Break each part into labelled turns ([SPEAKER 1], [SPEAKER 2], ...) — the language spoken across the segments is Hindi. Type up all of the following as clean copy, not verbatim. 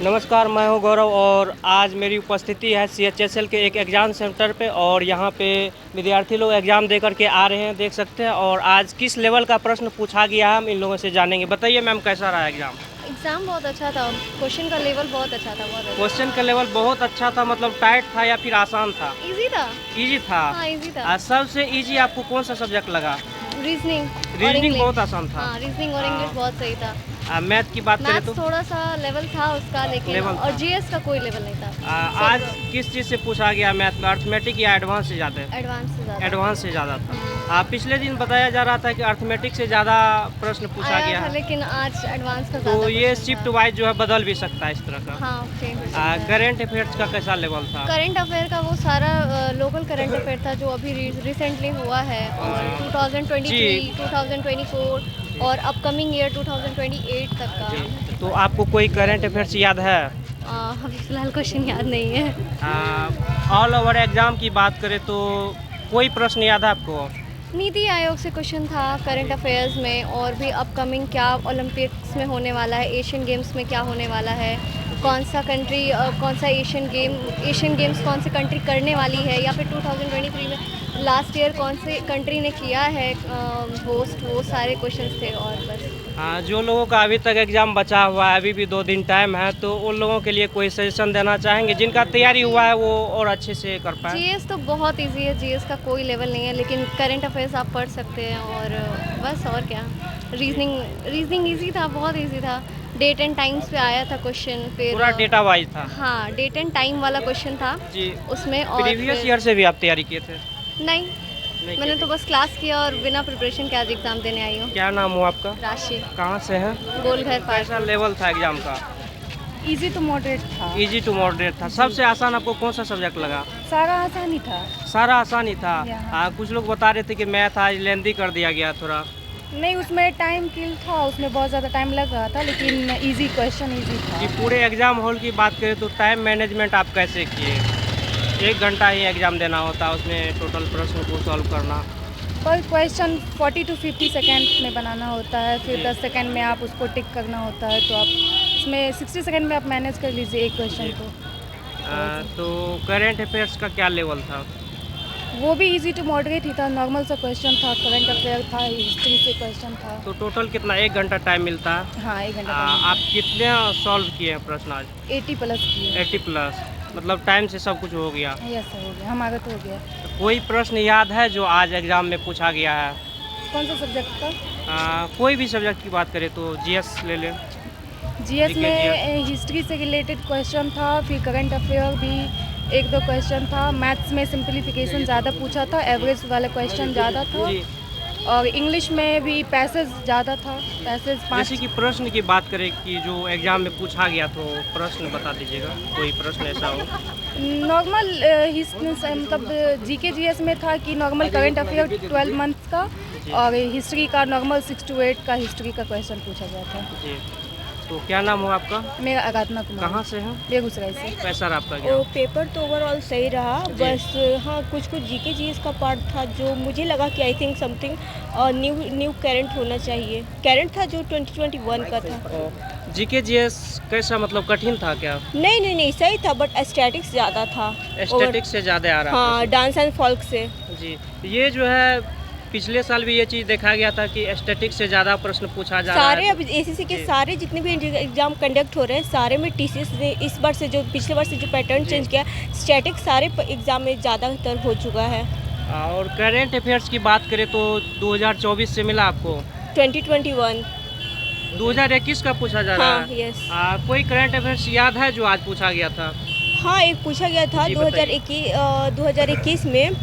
[SPEAKER 1] नमस्कार, मैं हूं गौरव और आज मेरी उपस्थिति है CHSL के एक एग्ज़ाम सेंटर पे और यहाँ पे विद्यार्थी लोग एग्ज़ाम दे करके आ रहे हैं, देख सकते हैं। और आज किस लेवल का प्रश्न पूछा गया है हम इन लोगों से जानेंगे। बताइए मैम, कैसा रहा एग्ज़ाम?
[SPEAKER 2] एग्ज़ाम बहुत अच्छा था। क्वेश्चन का लेवल बहुत अच्छा था। बहुत अच्छा।
[SPEAKER 1] क्वेश्चन का लेवल बहुत अच्छा था, मतलब टाइट था या फिर आसान था?
[SPEAKER 2] इजी था।
[SPEAKER 1] ईजी था।
[SPEAKER 2] हाँ, इजी था।
[SPEAKER 1] सबसे ईजी आपको कौन सा सब्जेक्ट लगा?
[SPEAKER 2] रीजनिंग और
[SPEAKER 1] रीजनिंग
[SPEAKER 2] इंग्लिश।
[SPEAKER 1] बहुत आसान था।
[SPEAKER 2] हाँ, रीजनिंग और इंग्लिश बहुत सही था।
[SPEAKER 1] मैथ की बात करें
[SPEAKER 2] मैथ्स
[SPEAKER 1] तो?
[SPEAKER 2] थोड़ा सा लेवल था उसका, लेकिन
[SPEAKER 1] लेवल
[SPEAKER 2] और
[SPEAKER 1] था।
[SPEAKER 2] जीएस का कोई लेवल नहीं था।
[SPEAKER 1] आज किस चीज़ से पूछा गया मैथ में, अर्थमेटिक या एडवांस से ज़्यादा?
[SPEAKER 2] एडवांस से ज़्यादा
[SPEAKER 1] एडवांस से ज़्यादा था। पिछले दिन बताया जा रहा था कि अर्थमेटिक से ज़्यादा प्रश्न पूछा
[SPEAKER 2] आया
[SPEAKER 1] गया
[SPEAKER 2] था,
[SPEAKER 1] है,
[SPEAKER 2] लेकिन आज एडवांस का
[SPEAKER 1] तो
[SPEAKER 2] ज़्यादा
[SPEAKER 1] ये
[SPEAKER 2] क्वेश्चन
[SPEAKER 1] शिफ्ट
[SPEAKER 2] था।
[SPEAKER 1] वाइज जो है बदल भी सकता है इस तरह का।
[SPEAKER 2] हाँ, चेंज हो सकता है।
[SPEAKER 1] करेंट अफेयर्स का कैसा लेवल था?
[SPEAKER 2] करंट अफेयर का वो सारा लोकल करंट अफेयर था जो अभी रिसेंटली हुआ है, और 2023, 2024 और अपकमिंग ईयर 2028 तक का।
[SPEAKER 1] जी, तो आपको कोई करेंट अफेयर्स याद है?
[SPEAKER 2] अभी फ़िलहाल क्वेश्चन याद नहीं है।
[SPEAKER 1] ऑल ओवर एग्ज़ाम की बात करें तो कोई प्रश्न याद है आपको?
[SPEAKER 2] नीति आयोग से क्वेश्चन था करंट अफेयर्स में, और भी अपकमिंग क्या ओलंपिक्स में होने वाला है, एशियन गेम्स में क्या होने वाला है, कौन सा एशियन गेम्स कौन सी कंट्री करने वाली है, या फिर 2023 में लास्ट ईयर कौन से कंट्री ने किया है होस्ट। वो सारे क्वेश्चंस थे। और बस
[SPEAKER 1] जो लोगों का अभी तक एग्ज़ाम बचा हुआ है, अभी भी 2 दिन टाइम है, तो उन लोगों के लिए कोई सजेशन देना चाहेंगे जिनका तैयारी हुआ है वो और अच्छे से कर पाए?
[SPEAKER 2] जीएस तो बहुत इजी है, जीएस का कोई लेवल नहीं है, लेकिन करंट अफेयर्स आप पढ़ सकते हैं। और बस, और क्या। रीजनिंग इजी था, बहुत इजी था। डेट एंड टाइम्स पे आया था क्वेश्चन। फिर
[SPEAKER 1] पूरा डेटा वाइज था?
[SPEAKER 2] हाँ, डेट एंड टाइम वाला क्वेश्चन था
[SPEAKER 1] जी।
[SPEAKER 2] उसमें। और
[SPEAKER 1] प्रीवियस ईयर से भी आप तैयारी किए थे?
[SPEAKER 2] नहीं,
[SPEAKER 1] नहीं
[SPEAKER 2] मैंने
[SPEAKER 1] किए
[SPEAKER 2] तो
[SPEAKER 1] थे।
[SPEAKER 2] बस क्लास किया और बिना प्रिपरेशन के आज एग्ज़ाम देने आई हूँ।
[SPEAKER 1] क्या नाम हुआ आपका?
[SPEAKER 2] राशि।
[SPEAKER 1] कहाँ से हैं?
[SPEAKER 2] गोलघर
[SPEAKER 1] कैसा
[SPEAKER 2] पास।
[SPEAKER 1] लेवल था एग्ज़ाम का?
[SPEAKER 3] इजी टू मॉडरेट था।
[SPEAKER 1] इजी टू मॉडरेट था। सबसे आसान आपको कौन सा सब्जेक्ट लगा?
[SPEAKER 3] सारा आसान ही था।
[SPEAKER 1] सारा आसान ही था।
[SPEAKER 3] यहाँ।
[SPEAKER 1] कुछ लोग बता रहे थे कि मैथ आज लेंदी कर दिया गया थोड़ा।
[SPEAKER 3] नहीं, उसमें टाइम किल था, उसमें बहुत ज़्यादा टाइम लग रहा था, लेकिन इजी क्वेश्चन इजी
[SPEAKER 1] जी,
[SPEAKER 3] था।
[SPEAKER 1] पूरे एग्ज़ाम हॉल की बात करें तो टाइम मैनेजमेंट आप कैसे किए? 1 घंटा ही एग्ज़ाम देना होता है, उसमें टोटल प्रश्न को सॉल्व करना।
[SPEAKER 3] पर क्वेश्चन 40 to 50 सेकेंड में बनाना होता है, फिर 10 सेकेंड में आप उसको टिक करना होता है, तो आप इसमें 60 सेकेंड में आप मैनेज कर लीजिए एक क्वेश्चन को।
[SPEAKER 1] तो करेंट अफेयर्स का क्या लेवल था?
[SPEAKER 3] वो भी इजी टू मॉडरेट ही था, नॉर्मल सा क्वेश्चन था, करंट अफेयर था, हिस्ट्री से क्वेश्चन था।
[SPEAKER 1] तो टोटल कितना, 1 घंटा टाइम मिलता है?
[SPEAKER 3] हाँ, 1 घंटा
[SPEAKER 1] आप कितने सॉल्व किए हैं प्रश्न आज?
[SPEAKER 3] 80 प्लस किए।
[SPEAKER 1] 80 प्लस, मतलब टाइम से सब कुछ हो गया।
[SPEAKER 3] यस सर, हो गया, हमारा तो हो गया।
[SPEAKER 1] कोई प्रश्न याद है जो आज एग्ज़ाम में पूछा गया है?
[SPEAKER 3] कौन सा सब्जेक्ट का?
[SPEAKER 1] कोई भी सब्जेक्ट की बात करें तो जीएस ले लें।
[SPEAKER 3] जीएस
[SPEAKER 1] जीके
[SPEAKER 3] में हिस्ट्री से रिलेटेड क्वेश्चन था, फिर करंट अफेयर भी 1-2 क्वेश्चन था। मैथ्स में सिंप्लीफिकेशन ज़्यादा पूछा था, एवरेज वाला क्वेश्चन ज़्यादा था।
[SPEAKER 1] जी।
[SPEAKER 3] और इंग्लिश में भी पैसेज ज़्यादा था, पैसेज 5।
[SPEAKER 1] जैसे कि प्रश्न की बात करें कि जो एग्ज़ाम में पूछा गया, तो प्रश्न बता दीजिएगा, कोई प्रश्न ऐसा हो।
[SPEAKER 3] नॉर्मल मतलब जीके जीएस में था कि नॉर्मल करंट अफेयर 12 मंथ्स का, और हिस्ट्री का नॉर्मल 6 to 8 का हिस्ट्री का क्वेश्चन पूछा गया था।
[SPEAKER 1] जी, तो क्या नाम हुआ आपका?
[SPEAKER 3] मेरा आराधना कुमार।
[SPEAKER 1] कहाँ से हैं?
[SPEAKER 3] बेगूसराय से।
[SPEAKER 1] कैसा रहा आपका एग्ज़ाम?
[SPEAKER 4] पेपर तो ओवरऑल सही रहा, बस हाँ कुछ जीके जीएस का पार्ट था जो मुझे लगा कि I think something new current होना चाहिए। करंट था जो 2021 का था।
[SPEAKER 1] जीके जीएस कैसा, मतलब कठिन था क्या?
[SPEAKER 4] नहीं सही था, बट एस्थेटिक्स ज़्यादा था।
[SPEAKER 1] एस्थेटिक्स से ज़्यादा आ रहा
[SPEAKER 4] हाँ,
[SPEAKER 1] है?
[SPEAKER 4] डांस एंड फोल्क से।
[SPEAKER 1] जी, ये जो है पिछले साल भी ये चीज़ देखा गया था कि एस्थेटिक्स से ज़्यादा प्रश्न पूछा जा रहा है।
[SPEAKER 4] सारे अब एसीसी के
[SPEAKER 1] जी।
[SPEAKER 4] सारे जितने भी एग्जाम कंडक्ट हो रहे हैं, सारे में टीसीएस ने इस बार से जो पिछले बार से जो पैटर्न चेंज किया, स्टैटिक सारे एग्जाम में ज़्यादातर हो चुका है।
[SPEAKER 1] और करेंट अफेयर्स की बात करें तो 2024 से मिला आपको?
[SPEAKER 4] 2021।
[SPEAKER 1] 2021 का पूछा जा रहा
[SPEAKER 4] हाँ,
[SPEAKER 1] है?
[SPEAKER 4] यस।
[SPEAKER 1] कोई करंट अफेयर्स याद है जो आज पूछा गया था?
[SPEAKER 4] हाँ, एक पूछा गया था
[SPEAKER 1] जी,
[SPEAKER 4] 2021 में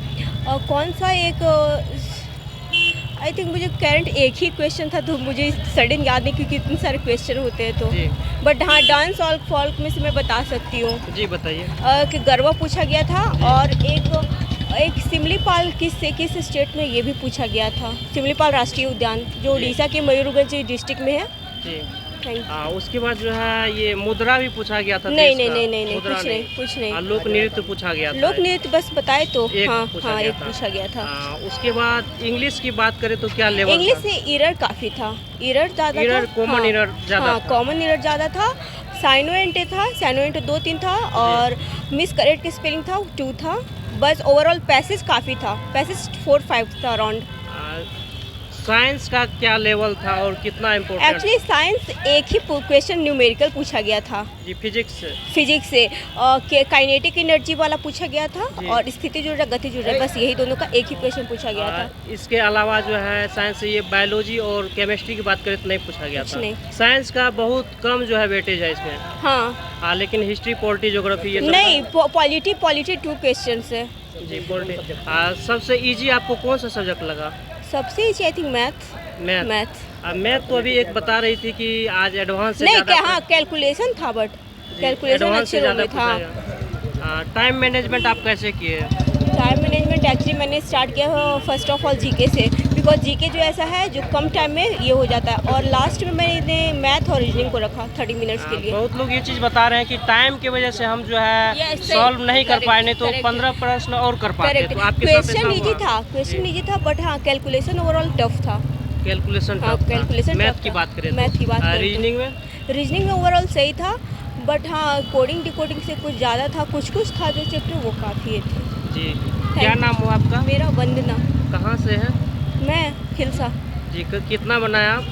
[SPEAKER 4] कौन सा एक आई थिंक मुझे करंट एक ही क्वेश्चन था, तो मुझे सडन याद नहीं क्योंकि इतने सारे क्वेश्चन होते हैं तो।
[SPEAKER 1] जी।
[SPEAKER 4] बट हाँ, डांस और फॉल्क में से मैं बता सकती हूँ
[SPEAKER 1] जी, बताइए।
[SPEAKER 4] कि गरबा पूछा गया था, और एक सिमलीपाल किस स्टेट में ये भी पूछा गया था। सिमलीपाल राष्ट्रीय उद्यान जो उड़ीसा के मयूरभंज डिस्ट्रिक्ट में है।
[SPEAKER 1] जी।
[SPEAKER 4] Thank you.
[SPEAKER 1] उसके बाद जो है ये मुद्रा भी पूछा गया था?
[SPEAKER 4] नहीं
[SPEAKER 1] देश का?
[SPEAKER 4] नहीं,
[SPEAKER 1] मुद्रा
[SPEAKER 4] कुछ नहीं।
[SPEAKER 1] लोक नृत्य पूछा गया था?
[SPEAKER 4] लोक नृत्य बस बताए तो।
[SPEAKER 1] एक
[SPEAKER 4] हाँ,
[SPEAKER 1] पूछा गया
[SPEAKER 4] एक
[SPEAKER 1] था।
[SPEAKER 4] पूछा गया था।
[SPEAKER 1] उसके बाद इंग्लिश की बात करें तो क्या लेवल
[SPEAKER 4] इंग्लिश
[SPEAKER 1] था?
[SPEAKER 4] से एरर काफ़ी था, एरर ज़्यादा था।
[SPEAKER 1] कॉमन
[SPEAKER 4] हाँ,
[SPEAKER 1] एरर ज़्यादा
[SPEAKER 4] हाँ,
[SPEAKER 1] था?
[SPEAKER 4] कॉमन एरर ज़्यादा था। साइनोएंटे था, साइनोएंटे 2-3 था और मिस करेक्ट की स्पेलिंग था 2 था। बस ओवरऑल पैसेज काफ़ी था, पैसेज 4-5 था अराउंड।
[SPEAKER 1] साइंस का क्या लेवल था और कितना इम्पोर्टेंट?
[SPEAKER 4] एक्चुअली साइंस एक ही क्वेश्चन न्यूमेरिकल पूछा गया था
[SPEAKER 1] जी,
[SPEAKER 4] फिजिक्स से काइनेटिक एनर्जी वाला पूछा गया था और स्थिति जुड़ रहा गति जुड़ रहा, बस यही दोनों का एक ही क्वेश्चन पूछा गया था।
[SPEAKER 1] इसके अलावा जो है साइंस से ये बायोलॉजी और केमिस्ट्री की बात करें तो नहीं पूछा गया
[SPEAKER 4] कुछ
[SPEAKER 1] था।
[SPEAKER 4] नहीं।
[SPEAKER 1] साइंस का बहुत कम जो है वेटेज है इसमें।
[SPEAKER 4] हाँ
[SPEAKER 1] लेकिन हिस्ट्री, पॉलिटी, ज्योग्राफी ये सब
[SPEAKER 4] नहीं, पॉलिटी 2 क्वेश्चन है
[SPEAKER 1] जी, पॉलिटी। सबसे इजी आपको कौन सा सब्जेक्ट लगा?
[SPEAKER 4] सबसे easy I think math.
[SPEAKER 1] Math तो अभी एक बता रही थी कि आज एडवांस से
[SPEAKER 4] नहीं
[SPEAKER 1] ज़्यादा
[SPEAKER 4] क्या, हाँ कैलकुलेशन था, बट कैलकुलेशन
[SPEAKER 1] एडवांस
[SPEAKER 4] अच्छे
[SPEAKER 1] से
[SPEAKER 4] रोल
[SPEAKER 1] ज़्यादा
[SPEAKER 4] में था।
[SPEAKER 1] टाइम मैनेजमेंट आप कैसे किए?
[SPEAKER 4] टाइम मैनेजमेंट एक्चुअली मैंने स्टार्ट किया फर्स्ट ऑफ ऑल जीके से, बिकॉज जीके जो ऐसा है जो कम टाइम में ये हो जाता है, और लास्ट में मैंने मैथ और रीजनिंग को रखा 30 मिनट्स के लिए।
[SPEAKER 1] बहुत लोग ये चीज़ बता रहे हैं कि टाइम की वजह से हम जो है
[SPEAKER 4] Yes, सही,
[SPEAKER 1] सॉल्व नहीं कर
[SPEAKER 4] correct,
[SPEAKER 1] पाए, नहीं तो
[SPEAKER 4] correct.
[SPEAKER 1] 15 प्रश्न और कर पाते।
[SPEAKER 4] करेक्ट,
[SPEAKER 1] तो आपके साथ
[SPEAKER 4] क्वेश्चन इजी था, बट हाँ कैलकुलेशन ओवरऑल टफ था।
[SPEAKER 1] कैलकुलेशन
[SPEAKER 4] हाँ कैलकुलेशन
[SPEAKER 1] मैथ की बात करें,
[SPEAKER 4] मैथ की बात करें
[SPEAKER 1] रीजनिंग में?
[SPEAKER 4] रीजनिंग में ओवरऑल सही था, बट हाँ कोडिंग डिकोडिंग से कुछ ज़्यादा था, कुछ था जो चैप्टर वो काफ़ी थे।
[SPEAKER 1] जी, क्या नाम हुआ आपका?
[SPEAKER 4] मेरा वंदना।
[SPEAKER 1] कहाँ से है?
[SPEAKER 4] मैं खिलसा।
[SPEAKER 1] जी, कितना बनाया आप?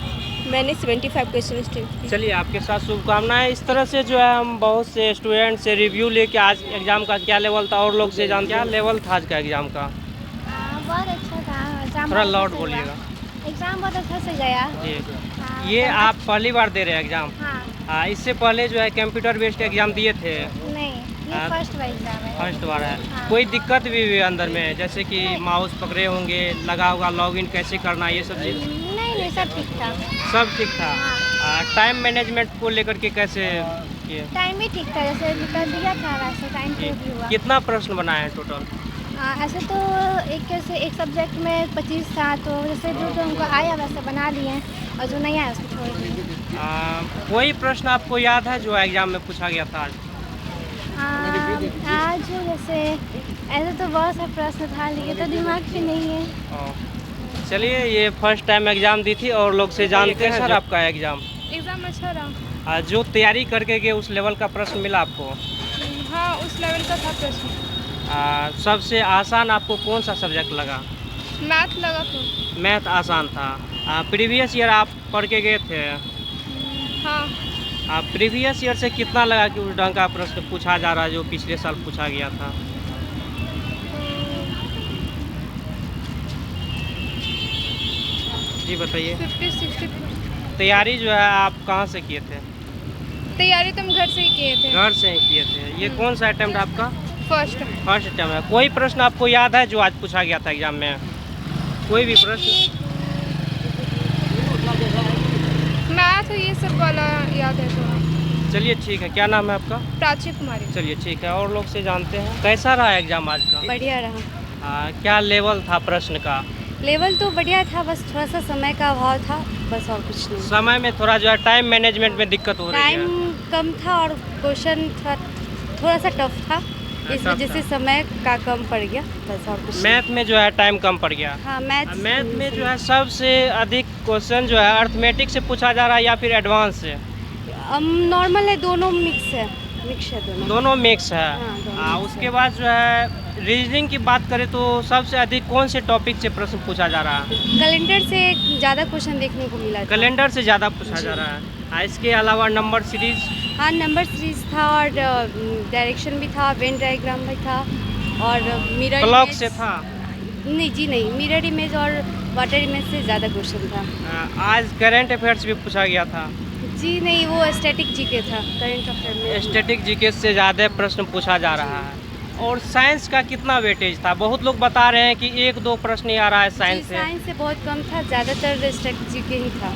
[SPEAKER 4] मैंने 75 क्वेश्चन स्टेट।
[SPEAKER 1] चलिए, आपके साथ शुभकामनाएं। इस तरह से जो है हम बहुत से स्टूडेंट से रिव्यू लेके आज एग्ज़ाम का क्या लेवल था और लोग से जान क्या लेवल था आज का एग्ज़ाम का।
[SPEAKER 2] बहुत अच्छा था एग्ज़ाम।
[SPEAKER 1] थोड़ा लाउड बोलिएगा।
[SPEAKER 2] एग्ज़ाम बहुत अच्छा से गया।
[SPEAKER 1] जी,
[SPEAKER 2] हाँ,
[SPEAKER 1] ये
[SPEAKER 2] बहुत
[SPEAKER 1] आप पहली बार दे रहे हैं एग्ज़ाम?
[SPEAKER 2] हाँ
[SPEAKER 1] इससे पहले जो है कंप्यूटर बेस्ड एग्ज़ाम दिए थे?
[SPEAKER 2] नहीं, ये
[SPEAKER 1] हाँ,
[SPEAKER 2] फर्स्ट एग्ज़ाम है।
[SPEAKER 1] फर्स्ट बार है।
[SPEAKER 2] हाँ।
[SPEAKER 1] कोई दिक्कत भी अंदर में, जैसे कि माउस पकड़े होंगे, लगा होगा, लॉगिन कैसे करना, ये सब चीज़?
[SPEAKER 2] नहीं, सब ठीक था।
[SPEAKER 1] सब ठीक था। टाइम मैनेजमेंट को लेकर के कैसे किए?
[SPEAKER 2] टाइम भी ठीक था, जैसे कर दिया था वैसे टाइम पे भी हुआ।
[SPEAKER 1] कितना प्रश्न बनाए हैं टोटल?
[SPEAKER 2] ऐसे तो एक सब्जेक्ट में 25 था, तो जैसे जो हमको आया वैसे बना लिए हैं, और जो नहीं आया उसको छोड़ दिए।
[SPEAKER 1] कोई प्रश्न आपको याद है जो एग्ज़ाम में पूछा गया था आज?
[SPEAKER 2] आज जैसे ऐसे तो बहुत सा प्रश्न था, लेकिन तो दिमाग पे नहीं है।
[SPEAKER 1] चलिए, ये फर्स्ट टाइम एग्ज़ाम दी थी और लोग से जानते हैं। सर, आपका एग्ज़ाम
[SPEAKER 3] अच्छा रहा।
[SPEAKER 1] जो तैयारी करके गए उस लेवल का प्रश्न मिला आपको?
[SPEAKER 3] हाँ उस लेवल का था प्रश्न।
[SPEAKER 1] सबसे आसान आपको कौन सा सब्जेक्ट लगा?
[SPEAKER 3] मैथ लगा तो।
[SPEAKER 1] मैथ आसान था। प्रीवियस ईयर आप पढ़ के गए थे?
[SPEAKER 3] हाँ।
[SPEAKER 1] प्रीवियस ईयर से कितना लगा कि उस ढंग का प्रश्न पूछा जा रहा है जो पिछले साल पूछा गया था? जी बताइए।
[SPEAKER 3] 50-60।
[SPEAKER 1] तैयारी जो है आप कहाँ से किए थे?
[SPEAKER 3] तैयारी तो हम घर से ही किए थे।
[SPEAKER 1] घर से ही किए थे। ये कौन सा अटेम्प्ट आपका?
[SPEAKER 3] फर्स्ट।
[SPEAKER 1] फर्स्ट अटेम्प्ट है। कोई प्रश्न आपको याद है जो आज पूछा गया था एग्जाम में? कोई भी प्रश्न?
[SPEAKER 3] मैथ ये सब वाला याद है थोड़ा।
[SPEAKER 1] चलिए ठीक है। क्या नाम है आपका?
[SPEAKER 3] प्राची कुमारी।
[SPEAKER 1] चलिए ठीक है, और लोग से जानते हैं कैसा रहा एग्जाम आज का?
[SPEAKER 2] बढ़िया रहा।
[SPEAKER 1] क्या लेवल था प्रश्न का?
[SPEAKER 2] लेवल तो बढ़िया था, बस थोड़ा सा समय का अभाव था, बस और कुछ नहीं।
[SPEAKER 1] समय में थोड़ा जो है टाइम मैनेजमेंट में दिक्कत हो रही है।
[SPEAKER 2] टाइम कम था और क्वेश्चन थोड़ा सा टफ था, इस
[SPEAKER 1] टफ
[SPEAKER 2] वजह से
[SPEAKER 1] था।
[SPEAKER 2] समय का कम पड़ गया, बस और कुछ नहीं।
[SPEAKER 1] मैथ में जो है टाइम कम पड़ गया।
[SPEAKER 2] हाँ मैथ
[SPEAKER 1] में जो है सबसे अधिक क्वेश्चन जो है अर्थमेटिक से पूछा जा रहा है या फिर एडवांस से?
[SPEAKER 2] नॉर्मल है, दोनों मिक्स है
[SPEAKER 1] दोनों मिक्स है।
[SPEAKER 2] हाँ, दोनों mix
[SPEAKER 1] उसके
[SPEAKER 2] है।
[SPEAKER 1] बाद जो है रीजनिंग की बात करें तो सबसे अधिक कौन से टॉपिक से प्रश्न पूछा जा रहा है?
[SPEAKER 2] कैलेंडर से ज़्यादा क्वेश्चन देखने को मिला था।
[SPEAKER 1] कैलेंडर से ज़्यादा पूछा जा रहा है। इसके अलावा नंबर सीरीज?
[SPEAKER 2] हाँ नंबर सीरीज था, और डायरेक्शन भी था, वेन डायग्राम भी था, और मिरर
[SPEAKER 1] ब्लॉक
[SPEAKER 2] इमेज
[SPEAKER 1] से था?
[SPEAKER 2] नहीं जी नहीं, मिरर इमेज और वाटर इमेज से ज़्यादा क्वेश्चन था।
[SPEAKER 1] आज करंट अफेयर्स भी पूछा गया था?
[SPEAKER 2] जी नहीं, वो स्टैटिक जीके था, करंट अफेयर में।
[SPEAKER 1] स्टैटिक जीके से ज़्यादा प्रश्न पूछा जा रहा है। और साइंस का कितना वेटेज था? बहुत लोग बता रहे हैं कि 1-2 प्रश्न ही आ रहा है साइंस से।
[SPEAKER 2] साइंस से बहुत कम था, ज़्यादातर स्टैटिक जीके ही था।